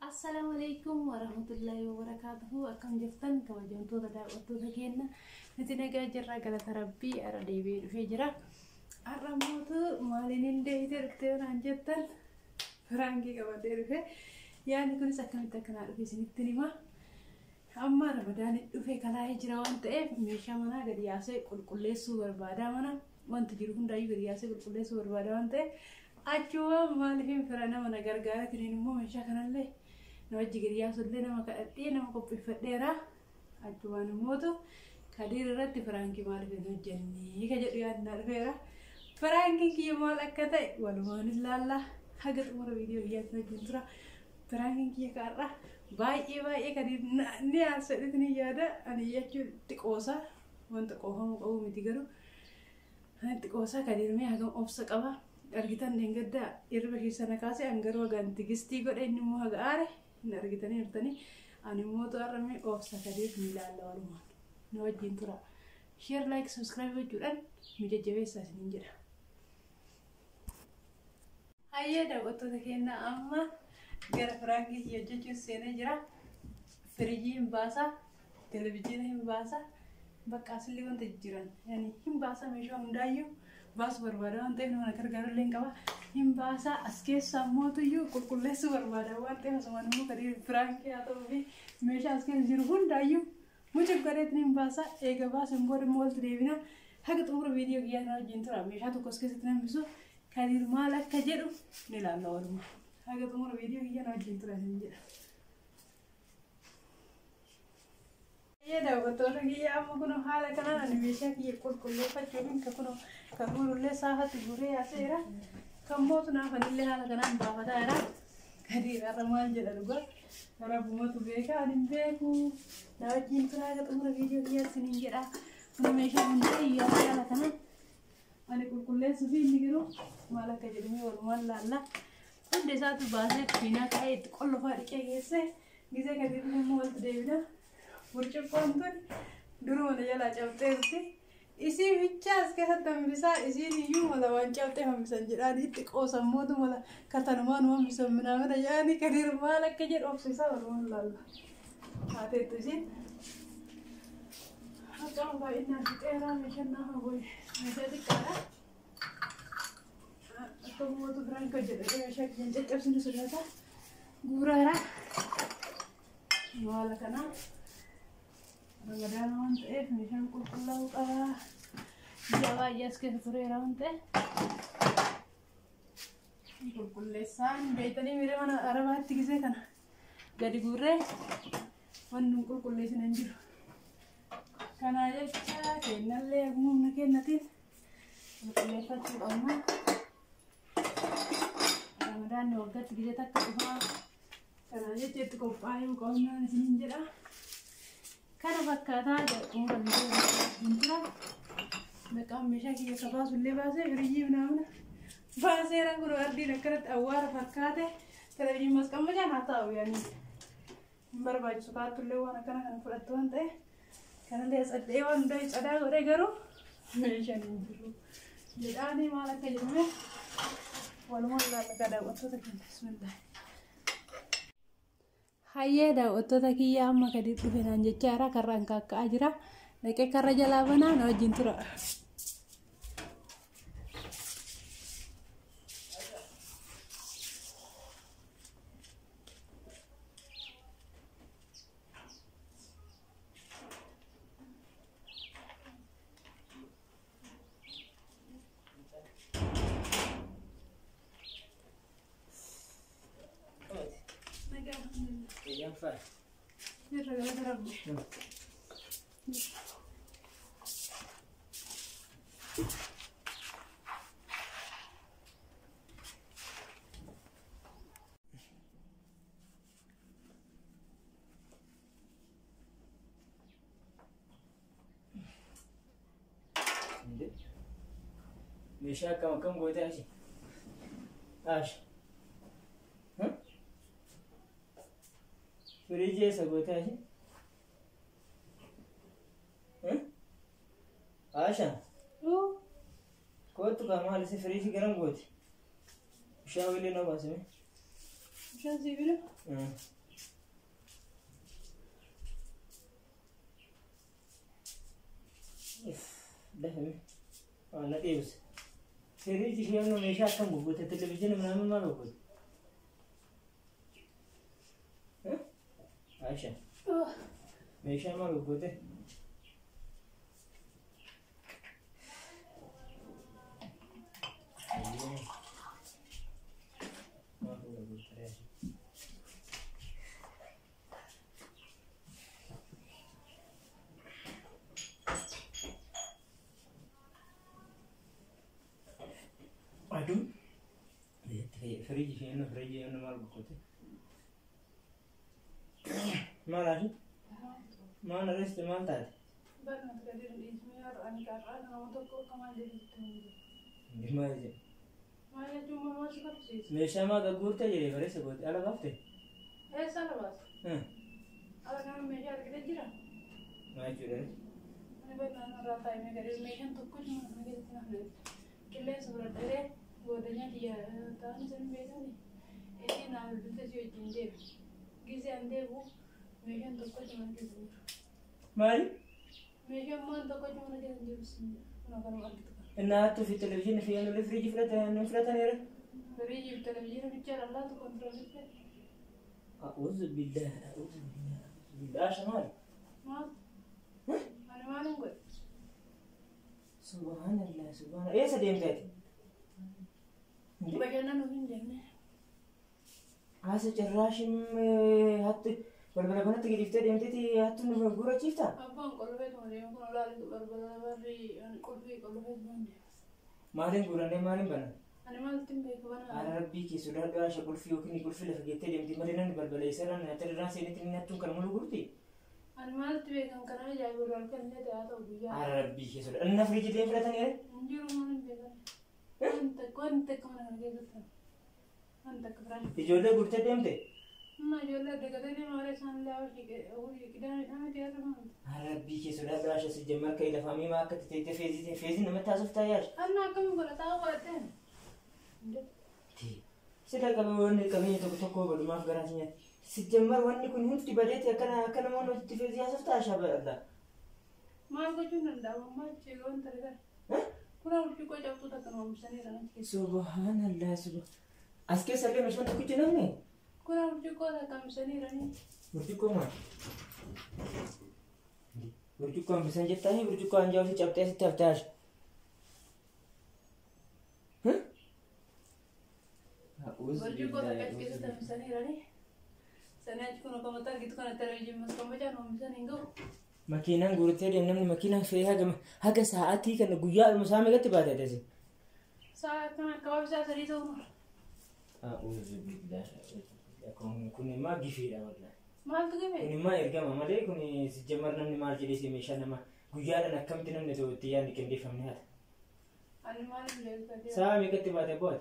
Assalamualaikum warahmatullahi wabarakatuh. Akkam jirtan kabajamtoota daawwattoota keenya. Nuti nagaa jirra galata rabbii ara deebi'ee dhufee jira. Har'a mootu maaliin hin deeyite dhuftee naan jettan firaangii qabatee dhufe. Yaani kunis akkamitti akkanaa dhufe isinitti hima. Amma Ramadaaniin dhufe kalaa'ee jira waan ta'eef meeshaa manaa gadi yaasee qulqulleessuu barbaada. Mana wanti jiru hundaayyuu gadi yaasee qulqulleessuu barbaada waan ta'eef achuma maaliif fira nama na gargaara tiniin immoo meeshaa kanallee nawajji gadi yaasullee nama kadhadhee nama qopheeffadheera. Achumaan immootu Kadiir irratti firaangii maaliif hin hojjennee ka jedhu yaadnaa dhufeera. Firaangiin kiyya maal akka ta'e walumaan ilaalla. Haga xumura viidiyoo biyyaatti wajjin tura. Firaangiin kiyya kaarra baay'ee Kadiir ni haasa'eet ni yaada. Ani jechuun xiqqoosa wanta qofamu qabu miti garuu xiqqoosa Kadiir mee hagam obsa qaba. Argitan deengaddaa irra keessana kaasee angaruu hagaan tigistii godhe inni immoo haga aare hin argitanii jirtanii. Ani immoo xaarramee obsa Kadiir ni ilaalla walumaan. Nu wajjin tura. Share, like, subscribe gochuudhaan nu jajjabeessaa isiniin jedha. Hayyee daawwattoota keenya amma gara firaangii hojjechuun seenee jira. Firiijii hin baasaa, televizyiina hin baasaa, bakka asillee wanta jiran yaani hin baasaa meeshaa hundaayyuu baasuu barbaada waan ta'eef nama gargaaru illee hin qaba. Hin baasaa as keessaa mootuyyuu qulqulleessuu barbaada waan ta'eef asumaan immoo Kadiir firaangii haa ta'uu fi meeshaa as keessa jiru hundaayyuu mucaa gareetiin hin baasaa eega baasan booda immoo walitti deebina. Haga xumura viidiyoo kiyyaa kana wajjin tura. Meeshaa tokko as keessatti nambisu Kadiir maal akka jedhu ni ilaalla walumaa. Haga xumura viidiyoo kiyyaa kana wajjin tura isin jedha. Daawwattoota kiyya amma kun haala kanaan ani meeshaa kiyya qulqulleeffachuudhaan kan fuulullee saafatti guree yaaseera. Kan mootu naafanillee haala kanaan baafataa jira. Kadiir har'a maal jedha dhugaa. Karaa buumatu beekaa ani hin beeku. Na wajjin tura haga xumura viidiyoo kiyyaa isiniin jedha. Kun meeshaa hundee yaasee haala kanaan ani qulqulleessuu fi inni jiru maal akka jedhamee walumaan laalla. Hundi isaatu baasee fiinaa ka'ee itti qollofaa dhiqee geessee gisee Kadiir immoo walitti deebina. Burcuqqoon tun duruma na jalaa cabxeerti. Isii bichaa as keessatti hambisaa isiin iyyuu mala waan cabxee hambisan jedhaan itti qoosan mootu mala katanumaan hambisan minaamina jedhanii Kadiir maal akka jedhu obsisaa walumaan laalla. Haateettu isiin. Haqaan baay'inaan fixeeraa meeshaan naafa boye meeshaa xiqqaadha. Akka mootu biraan kan jedhee meeshaa kiyyan caccabsinu sodaata. Guuraara. Maala kanaa. Ramadaan waan ta'eef meeshaan qulqullaa'uu qaba. Biyya baay'ee as keessa tureera waan ta'eef qulqulleessaan beeytanii miira mana arabaatti gisee kana gadi guurree wanni qulqulleessin hin jiru. Kanaa jecha kennallee humna kennatiin qulqulleeffachuu qabna. Ramadaan waggaatti gisee takka dhufaa. Kanaa jecha itti qophaa'uu qabnaan isiniin jedha. Kana fakkaataa xumura viidiyoo hin tura. Maqaan meeshaa kiyya akka baasullee baasee firiijii minaamina baaseera kun ardiin akkanatti awwaara fakkaate televizyiin masqammachaan haa ta'u yaani hin barbaachisu kaartullee waan akkana kana fudhattu waan ta'e kanallee sadhee waan hundaa cadaa godhee garuu meeshaan hin jiru jedhaanii maal akka jedhame walumaan ilaalla daawwattoota keenya bismillah. Hayyee daawwattoota kiyya amma Kadiir dhufe naan jechaara karraan kaakka'aa jira. Dhaqee karra jalaa banaa na wajjin tura. Meeshaa akkam goote ashi? Ashi. Firiijii eessa goote ashi? Asha. Kootu maal si firiijii garam goote? Bishaan waliin na baasime. Bishaan sibiila? Dafame. Na deebis. Firiiji ishee amma meeshaa akkam gurgurte televizyiina manaa maal gurgurte? Aisha. Meeshaa maal gurgurte? Aduh, fridge ini maal gurgurte? Maal ati? Maal resti maal taate? Maal je? Meeshaa maa gurgurte jedhee bareessa goote ala baafte? Maal jechuudha? Qilleensa fudhadhee godhanii ta'an sun beekani inni naaf bilbilta si wajjin deemu gisee an deemu meeshaan tokko ciman keessa jiru. Maali? Meeshaan maan tokko ciman keessa jiru kun afaan argitu. Inaattu fi televizyiinii fi anullee firiijii fudhataniira. Firiijii fi televizyiinii bichaan allaatu kontiroolitti. A'uudhu billah. Asha maali? Maal? Ani maalin godhe? Subhanallah. Eessa deemteeti? Bashannanu hin jenne. Asa carraashim hatti balbala kanatti gadiiftee deemteeti hattu nu gurgurachiifta? Abbaan qolfee tuma deemu kun olaalitu balbala barri qolfee qolfee tuma deemu. Maaliin gurannee maaliin banan? Ani maaltu hin beeku banaa? Ara rabbii keessu daadhaa asha qulfii yookiin qulfii lafa geettee deemti malee namni balbala isarraan atarraan seenitti inni hattuun kan mulu gurti? Ani maaltu beekan kana ajaa'ibu halkan illee ta'aa ta'u guyyaa. Ara rabbii keessu dha. Inni firiijii deem fudhataniire? Injiru maal hin beekan. Wanta mana kana keessatti. Wanta akka biraan. Ijoollee guurtee deemte? Amma ijoollee dagatanii maalee isaan illee qidaan dhaamte yaada maal? Ara rabbii keessu daadhaa asha si jammar ka'e lafa miimaa akka teettee feezii namatti haasoftaa yaasha. Anna akkamiin godhataa godhateen? Sida qabeenya tokko godhumaaf garaati nyaata. Si jammar wanni kun hundi badeeti akka namoonni walitti feezii haasoftaa ashaa badha. Maal gochuun danda'amu amma jechuun wanta argaa. Kuna urjii cabtuu takka nama oomishanii jiran. Subhanallah as keessa illee meeshaan tokkichi namni. Kuna urjii takka oomishanii jiranii. Burcuqqoo maal? Burcuqqoo hambisan jettanii burcuqqoo hanjaa'uusi cabxee asitti haftee asha. Urjii takka keessatti oomishanii jiranii. Sanaachi kun akka mataa argitu kana televiziyoon maskambachaan oomishan hin gahu. Makiinaan guurtee deemu namni makiinaan fe'ee haga sa'aatii kana guyyaa isaa meeqatti baatee dese? Sa'a kana akka isaa sadii ta'u. Kun immoo gifiidha walaa. Maaltu gifee? Kun immoo ergama malee kun si jammar namni maal jedhee meeshaa nama guyyaadhaan akkamitti namni itti yaadni qindeeffamne haata. Ani maaliif leelfatee? Sa'a meeqatti baatee booda?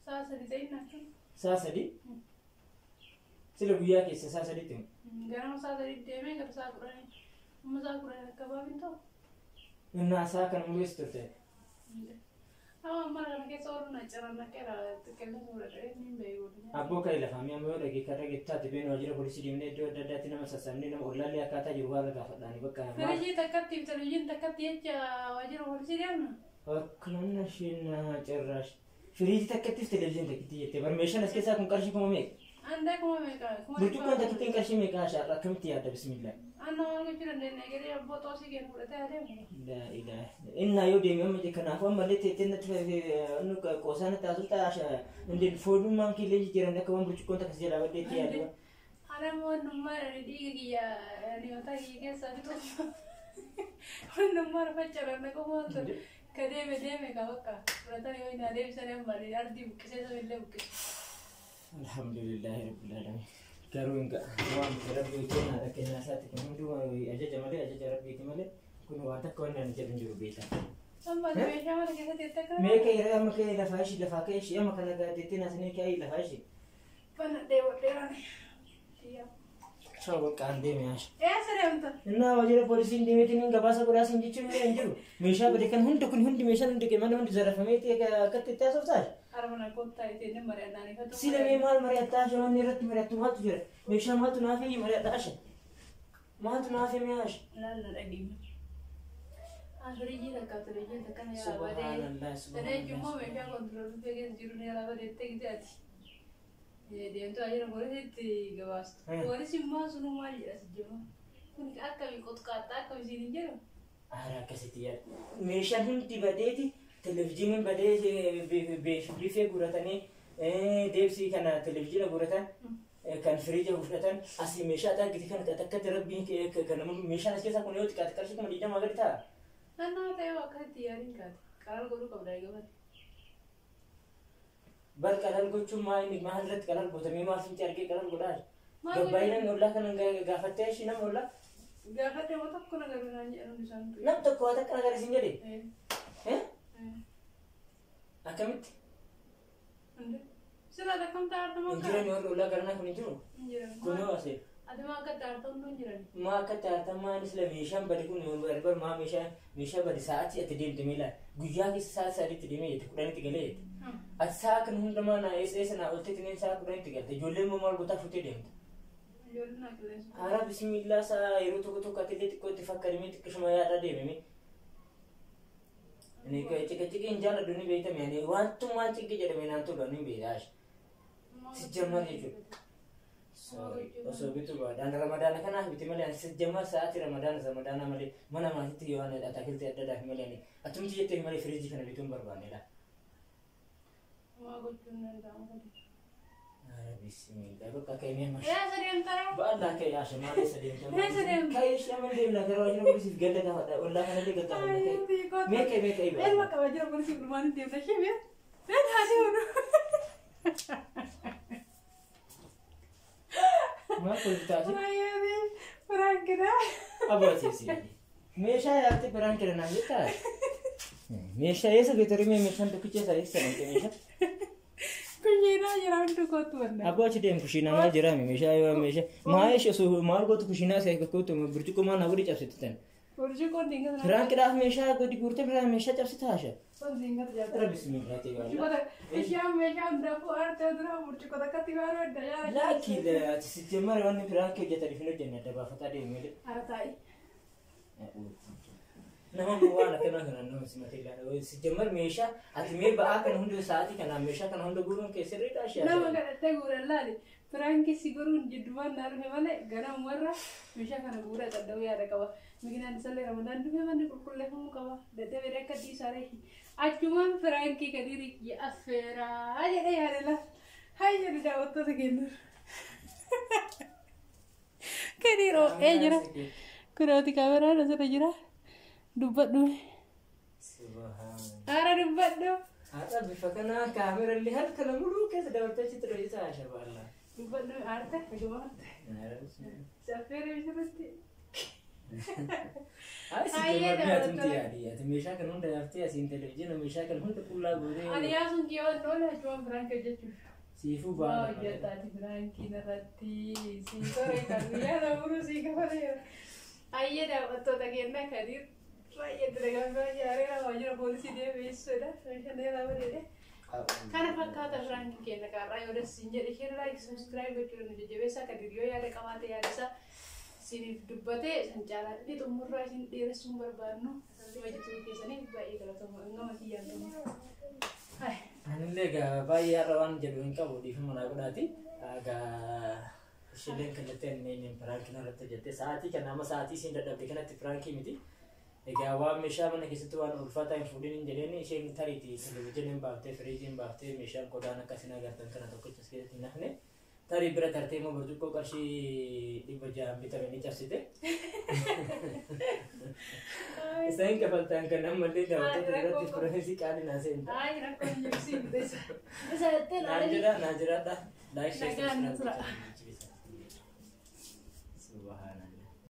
Sa'a sadii ta'in akka. Sa'a sadii? Sila guyyaa keessa sa'a sadiitti himu? Ganama sa'a sadii deemee gara sa'a kudhanii. Amma sa'a kudhanii akka baafin ta'u? Innaa sa'a kana mul'isuu turte? Amma kana keessa oolun acaraan akka qilleensa fudhatee ni beeku. Abboo kan lafaa mi'a yoo dhagee kan dhagee taate been waajjira poolisii deemnee iddoo adda addaatti nama sassaabnee nama ollaallee akkaataa jiru haala gaafadhaanii bakka. Firiijii takkatti televizyiin takkatti jecha waajjira poolisii deemna. Akkana isheen carraash. Firiijii takkattiif televizyiin takkatti jettee bar meeshaan as keessaa kun qarshii kuma meeqa? Andai kuma meeqa? Burcuqqoon takkittiin qarshii meeqa ashaarra akkamitti yaadda bismillah? Anna waan gochuu dandeenya egeree abboo xoosii kennu fudhatee adeemu. Innaa yoo deeme amma kanaafuu ammallee teettee natti qoosaan natti haasoftaa ashaa indeen foolummaan killee jijjiiramne akka waan burcuqqoon takkas jedhaa baddeetti yaadda. Ana wannummaa dhiiga kiyya dhiyootaa kiyya keessaa fixuuf wannummaa faccaran akka moota ka deeme ka bakka fudhatanii yoo hin adeemsan amma ardii buqqisee samillee buqqise. Alhamdulillahi rabbil alamin. Garuu hin waan rabbii keenyaa akka nyaasaatti kun hunduu ajaja malee ajaja rabbiiti malee kun waan takka waan ani jedhu jiru beekaa. Amma meeshaa mana keessatti itti akka. Meeqa yeroo amma ka'ee lafaa ishii amma kana gaaddeetti naasnee ka'ee lafaa ishii. Bana dheeraan. Soo bakkaan deeme asha. Eessa deemta? Innaa waajjira poolisiin deemeetiin gabaasa godhaasin jechuun hin jiru. Meeshaa bade kan hundi meeshaan hundi mana hundi zarafamee akkatti itti haasoftaa. Armana kottaa ittiin mari'annaan ifatu. Sila mee maal mari'attaa asha wanni irratti mari'attu maaltu jira? Meeshaa maaltu naafii mari'adha asha? Maaltu naafii mee asha? Laalla dhageenya. Asiriji takka televizyiin takka na yaala Subhanallah, badee. subhanallah. Tadee immoo meeshaa kontiroolii feegee jiru na yaala badeettee gitaati. Deemtuu ajira poolisiitti gabaastu. Poolisiin immoo sunu maal jedha sijjima. Kun akkami qotqaaxaa akkami siin hin jedhu. Haara akkasitti yaada. Meeshaan hundi badeeti televizyiiniin badee bifee guratanii deebsii kana televizyiina guratan kan firiija fudhatan asii meeshaa taagiti kan akkatti rabbiin kan meeshaan as keessaa kun yoo xiqqaate qarshii kuma 20 gadi ta'a. Naannoo ta'ee akkatti yaadiin kaate. Qaraar godhuu qabda eegamatti. Bar qaraar gochuun maal irratti qaraar gootamee maal finti argee qaraar godhaa? Gabbaayinaan ollaa kana gaafattee ishii nama ollaa? Gaafattee waan tokko nagaruu naan jedhamu isaan tu'e. Nam tokko waan akka nagar isin jedhee? Akkamitti? Sila akkam taa'artama hin jiran warri ollaa garanaa kun hin jiru? Hin jiran. Kun yoo asee? Ati maa akka taa'arta hunduu hin jiran. Maa akka taa'artan maan isla meeshaan badi kun barbar maa meeshaa badi sa'aatii ati deemte miila guyyaa keessa sa'aatii sadiitti deemee jette 10tti galee jette. Ati sa'a kan hundumaa naa eessa naa olteetti neen sa'a 10tti galte ijoolleen immoo maal gootaa fuutee deemte. Ijoolleen naa qilleensa. Haara bismillaa sa'a yeroo tokko ati illee xiqqoo itti fakkadamee xiqqishuma yaada deemame. Cikii hin jaalladhu ni beekame ani wantummaan cikii jedhame naan tolu ni beekaash. Sijjammaa jechuudha. Osoo bitu baadhaan ramadaana kanaaf biti malee ani sijjammaa sa'aatii ramadaana malee mana maatiitti yoo ani ataakiltii adda addaa malee ani atumti jettee malee firiijii kana bituun barbaannedha. Maa gochuun danda'amu. Bismillah bakka keenyaa mashi. Eessa deemtaa? Baadhaa kee yaasha maal eessa deemtaa? Eessa deemtaa? Ka'ee shaman deemna gara waajjira poolisiif ganda gaafadha ollaa kanallee gaggaafa. Meeqa iba. Elma qaba jira poolisiif dhumaan deemna shibee. Naan haa deemnu. Maal poolitaati? Wayyee firaankiidha. Abootiisi. Meeshaa yaatti firaankiidha naan jettaa? Meeshaa eessa beektarii meeshaan tokkicha isaa eessa namte meeshaa? Kushiinaa jira hundi kootu wanna. Abbaa achi deemu kushiinaa maal jiraame meeshaa maal gootu kushiinaa isa eeggatu burcuqqoo maal na godhi cabsite tan. Burcuqqoon dinga sana. Firaankiidhaaf meeshaa gadi guurtee biraan meeshaa cabsite haasha. Kun dinga jaallata. Rabbi bismillah ta'e baala. Burcuqqoota ishaan meeshaa hundaafuu aartee dura burcuqqoota akkatti baaruu adda yaala. Laakii ati sijjammara wanni firaankii hojjetaniif hin hojjenne adda baafataa deemee. Aartaa'i. Nama waan akkana kana nama simatee ilaala. Sijjammar meeshaa ati mee ba'aa kana hunda sa'aatii kanaan meeshaa kana hunda guuruun keessirriidha ashee. Nama kadhattee guuran laali. Firaanki si goruun jiddumaan naa dhufe malee ganama warra meeshaa kana guuraa qadda'uu yaada qaba. Miginaan isallee ramadaan dhufe manni qulqulleeffamuu qaba. Dadhabee akka dhiisaaree. Achumaan firaankii gadi riqii affeeraa jedhee yaada laal. Haa jedhu daawwattoota kennu. Kaniiroo jira. Kunooti kaameraan asirra jira. Dubbadhu. Aara dubbadhu. Haadha bifa kanaa kaamerallee harka namuu keessa dabartee achitti dho'isaa haasha baala. Dubbadhu aarta dhuguma aarta. Saffeeree bisirratti. Meeshaa kan hunda yaaftee asiin televizyiina meeshaa kan hunda qullaa gootee. Ani yaasuun kiyyoo dhoole achumaan firaanka jechuudha. Siifuu baala. Hojjetaati firaankiin irratti siifare kan guyyaa namuru sii kafaleera. Ayyee daawwattoota kennaa kadiir. Baay'ee dalagaa yaaree nama jira poolisii deebi'eessuudha. Meeshaan dheeraa bareede. Kana fakkaata firaankiin kenna kaarraa yoo dasiin jedhe isheen laayik sabiskiraayib gochuudha nu jajjabeessaa kadiir yoo yaada qabaate yaada isaa. Siniif dubbatee san caalaa xumurraa isin dheeressuun barbaadnu asirratti hojjetuu keessaniif baay'ee galatooma nama kiyyaan ta'u. Anillee egaa baay'ee har'a waan jedhu hin qabu dhiifama naa godhaati. Egaa isheen kallattii inni firaankiin irratti hojjette sa'aatii kana amma sa'aatii isiin dadhabde kanatti firaankii miti. Egaa waan meeshaa mana keessatti waan ulfaataa hin fuudhin hin jedheen isheen tariitii televizyiiniin hin baaftee firiijiin baaftee meeshaan qodaan akkasiin agartan kana tokkicha as keessatti hin hafne. Tarii bira tartee immoo burcuqqoo qarshii 600 bitame ni cabsite. Isaan kafaltaan kan ammallee daawwattoota irratti firaansi qaalii naa seenta. Ayi rakkoon jirsi bitesa. Isa jettee naa jiraadha. Laayik sheeksii. Nagaan nu tura. Subhanallah.